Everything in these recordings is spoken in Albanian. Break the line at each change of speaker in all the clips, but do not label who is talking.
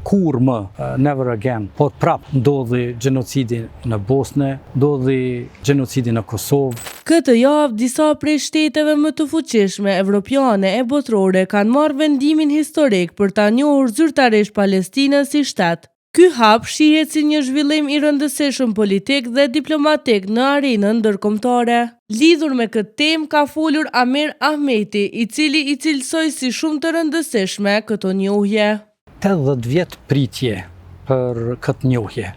kur më, never again, por prap ndodhi gjenocidi në Bosnë, ndodhi gjenocidi në Kosovë.
Këtë javë, disa prej shteteve më të fuqishme evropiane e botërore kanë marrë vendimin historik për ta njohur zyrtarisht Palestinën si shtet. Ky hap shihet si një zhvillim i rëndësishëm politik dhe diplomatik në arenën ndërkombëtare. Lidhur me këtë temë ka folur Amir Ahmeti, i cili i cilësoi si shumë të rëndësishme këtë njohje.
80 vjet pritje për këtë njohje.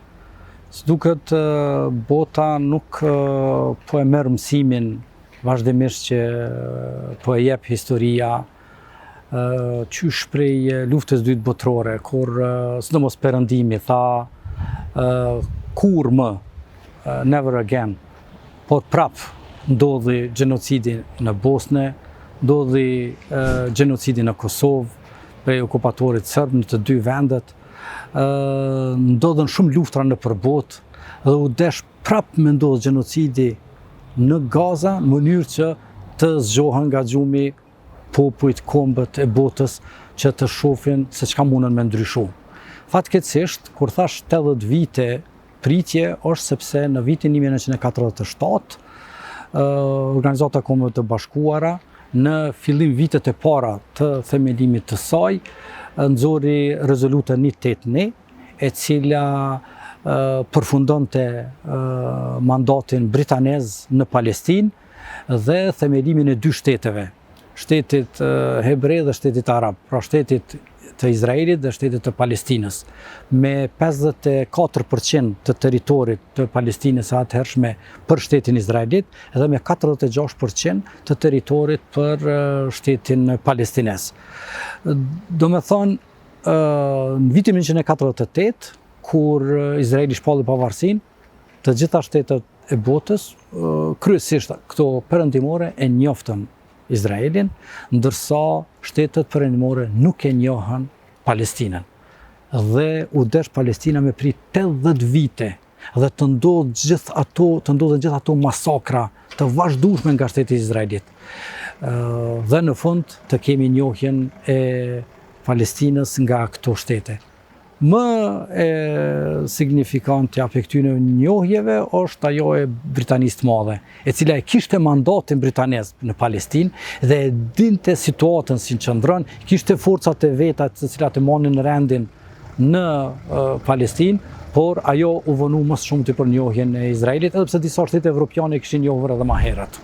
S'duket bota nuk po e merr mësimin vazhdimisht që po e jep historia qysh prej luftës dytë botërore, kur sidomos Perëndimi tha kur më, never again, por prap ndodhi gjenocidi në Bosnë, ndodhi gjenocidi në Kosovë prej okupatorit serb në të dy vendet, ndodhen shumë luftra në përbot dhe u desh prap me ndodhë gjenocidi në Gaza në mënyrë që të zgjohen nga gjumi popujt, kombët e botës që të shohin se çka mundën me ndryshu. Fatkeqësisht, kur thash 80 vite pritje, është sepse në vitin 1947 Organizata e Kombeve të Bashkuara në fillim vitet e para të themelimit të saj nxori rezolutën 181, e cila përfundonte mandatin britanez në Palestinë dhe themelimin e dy shteteve, shtetit hebrej dhe shtetit arab, pra shtetit të Izraelit dhe shtetit të Palestinës, me 54% të teritorit të Palestinës atëhershme për shtetin Izraelit edhe me 46% të teritorit për shtetin palestines. Do me thonë, në vitin 1948, kur Izraeli shpalli pavarësinë, të gjitha shtetet e botës, kryesisht këto perëndimore e njoftën Izraelin, ndërsa shtetet perëndimore nuk e njohën Palestinën. Dhe u desh Palestina me prit 80 vite dhe të ndodhen gjithë ato masakra të vazhdueshme nga shteti i Izraelit. Dhe në fund të kemi njohjen e Palestinës nga këto shtete. Më e signifikante apo këtyre njohjeve është ajo e Britanisë të Madhe, e cila e kishte mandatin britanez në Palestinë dhe e dinte situatën si qëndron, kishte forcat e veta të cilat e marrnin rendin në Palestinë, por ajo u vonu më shumë për njohjen e Izraelit, edhe pse disa shtete evropiane kishin njohur edhe më herët.